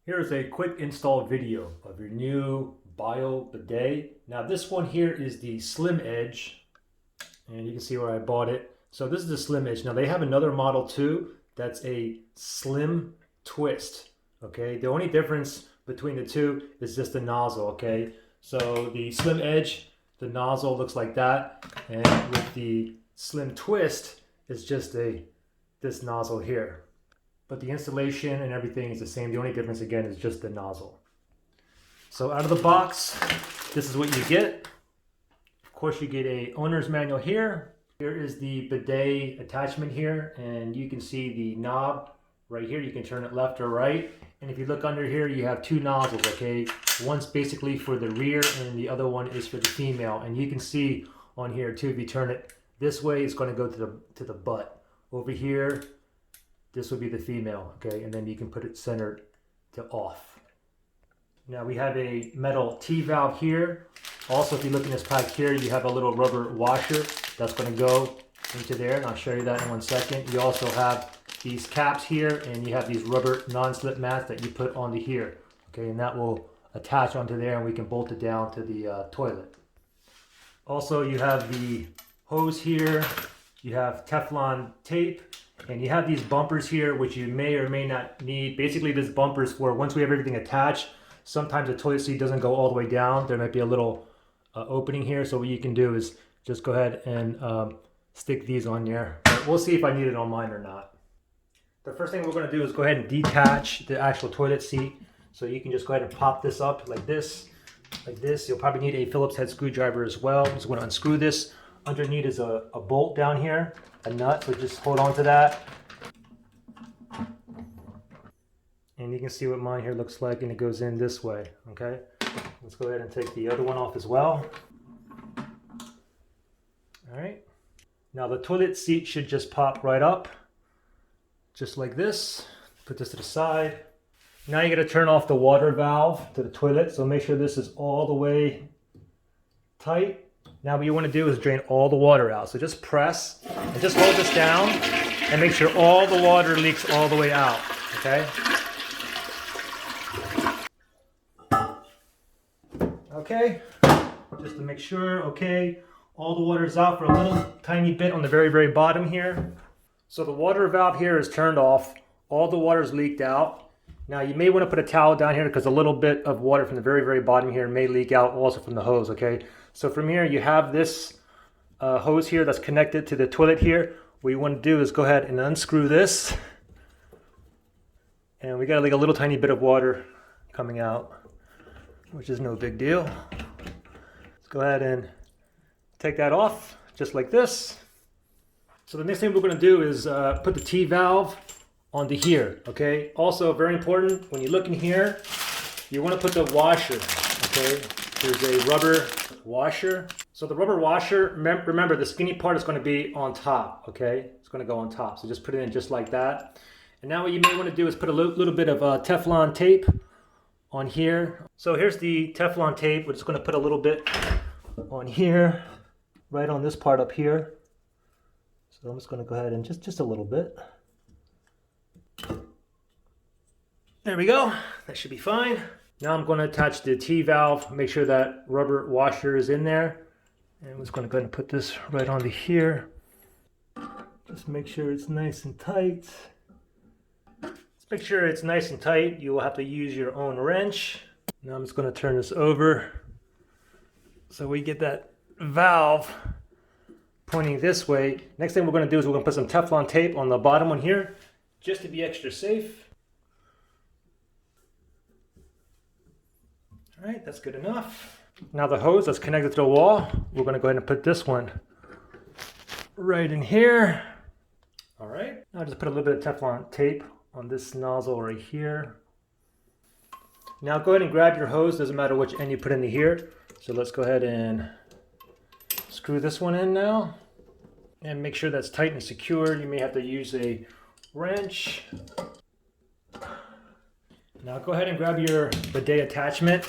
Here's a quick install video of your new Bio Bidet. Now this one here is the SlimEdge, and you can see where I bought it. So this is the SlimEdge. Now they have another model too that's a SlimTwist. Okay, the only difference between the two is just the nozzle. Okay, so the SlimEdge, the nozzle looks like that, and with the SlimTwist, it's just this nozzle here. But the installation and everything is the same. The only difference again is just the nozzle. So out of the box, this is what you get. Of course, you get a owner's manual here. Here is the bidet attachment here, and you can see the knob right here. You can turn it left or right. And if you look under here, you have two nozzles, okay? One's basically for the rear and the other one is for the female. And you can see on here too, if you turn it this way, it's going to go to the butt. Over here, this would be the female, okay? And then you can put it centered to off. Now we have a metal T-valve here. Also, if you look in this pack here, you have a little rubber washer that's going to go into there, and I'll show you that in 1 second. You also have these caps here, and you have these rubber non-slip mats that you put onto here, okay? And that will attach onto there, and we can bolt it down to the toilet. Also, you have the hose here. You have Teflon tape. And you have these bumpers here, which you may or may not need. Basically, this bumper is for once we have everything attached, sometimes the toilet seat doesn't go all the way down. There might be a little opening here. So what you can do is just go ahead and stick these on there. But we'll see if I need it on mine or not. The first thing we're going to do is go ahead and detach the actual toilet seat. So you can just go ahead and pop this up like this. Like this. You'll probably need a Phillips head screwdriver as well. I'm just going to unscrew this. Underneath is a bolt down here, a nut, so just hold on to that. And you can see what mine here looks like, and it goes in this way, okay? Let's go ahead and take the other one off as well. All right. Now the toilet seat should just pop right up, just like this. Put this to the side. Now you got to turn off the water valve to the toilet, so make sure this is all the way tight. Now what you want to do is drain all the water out. So just press and just hold this down and make sure all the water leaks all the way out, okay? Okay, just to make sure, okay, all the water is out for a little tiny bit on the very, very bottom here. So the water valve here is turned off. All the water is leaked out. Now you may want to put a towel down here because a little bit of water from the very, very bottom here may leak out also from the hose, okay? So from here you have this hose here that's connected to the toilet here. What you want to do is go ahead and unscrew this. And we got like a little tiny bit of water coming out, which is no big deal. Let's go ahead and take that off just like this. So the next thing we're going to do is put the T-valve onto here, okay? Also very important, when you look in here, you want to put the washer, okay? There's a rubber washer. So the rubber washer, remember the skinny part is going to be on top, okay? It's going to go on top. So just put it in just like that. And now what you may want to do is put a little bit of Teflon tape on here. So here's the Teflon tape. We're just going to put a little bit on here, right on this part up here. So I'm just going to go ahead and just a little bit. There we go. That should be fine. Now I'm going to attach the T-valve, make sure that rubber washer is in there. And I'm just going to go ahead and put this right onto here. Just make sure it's nice and tight. Just make sure it's nice and tight. You will have to use your own wrench. Now I'm just going to turn this over so we get that valve pointing this way. Next thing we're going to do is we're going to put some Teflon tape on the bottom one here just to be extra safe. All right, that's good enough. Now the hose that's connected to the wall, we're going to go ahead and put this one right in here. All right, now just put a little bit of Teflon tape on this nozzle right here. Now go ahead and grab your hose, doesn't matter which end you put into here. So let's go ahead and screw this one in now. And make sure that's tight and secure. You may have to use a wrench. Now go ahead and grab your bidet attachment.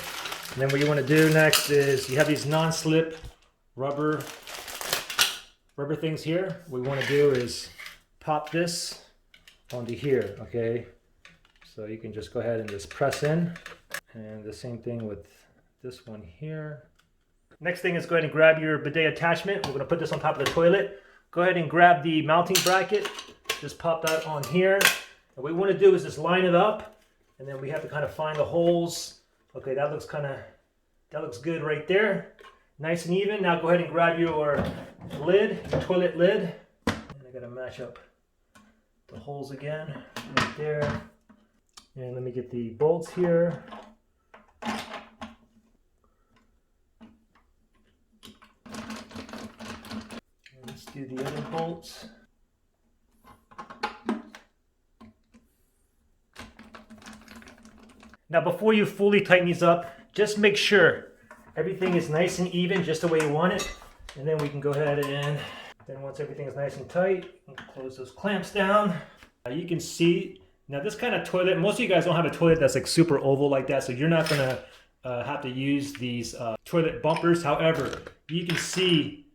And then what you want to do next is you have these non-slip rubber things here. What we want to do is pop this onto here, okay? So you can just go ahead and just press in. And the same thing with this one here. Next thing is go ahead and grab your bidet attachment. We're going to put this on top of the toilet. Go ahead and grab the mounting bracket. Just pop that on here. And what we want to do is just line it up. And then we have to kind of find the holes. Okay, that looks good right there. Nice and even. Now go ahead and grab your lid, your toilet lid. And I got to match up the holes again right there. And let me get the bolts here. Let's do the other bolts. Now before you fully tighten these up, just make sure everything is nice and even, just the way you want it. And then we can go ahead and then once everything is nice and tight, we can close those clamps down. You can see, now this kind of toilet, most of you guys don't have a toilet that's like super oval like that, so you're not gonna have to use these toilet bumpers. However, you can see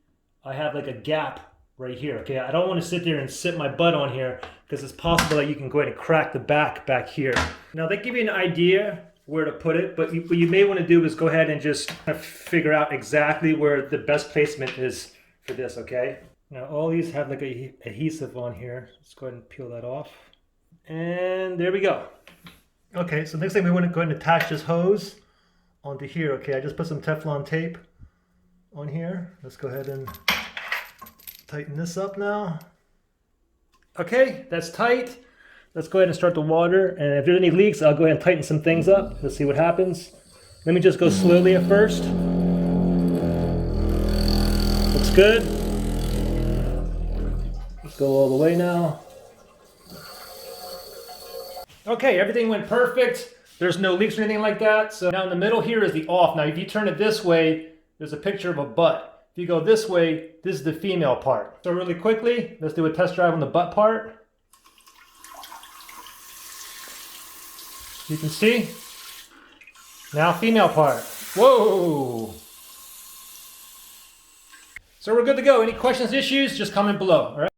I have like a gap right here. Okay, I don't want to sit there and sit my butt on here because it's possible that you can go ahead and crack the back here. Now they give you an idea where to put it, but what you may want to do is go ahead and just kind of figure out exactly where the best placement is for this, okay? Now all these have like a adhesive on here. Let's go ahead and peel that off. And there we go. Okay, so next thing we want to go ahead and attach this hose onto here. Okay, I just put some Teflon tape on here. Let's go ahead and tighten this up now. Okay, that's tight. Let's go ahead and start the water. And if there's any leaks, I'll go ahead and tighten some things up. Let's see what happens. Let me just go slowly at first. Looks good. Let's go all the way now. Okay, everything went perfect. There's no leaks or anything like that. So now in the middle here is the off. Now if you turn it this way, there's a picture of a butt. If you go this way, this is the female part. So really quickly, let's do a test drive on the butt part. You can see. Now female part. Whoa! So we're good to go. Any questions, issues, just comment below, all right?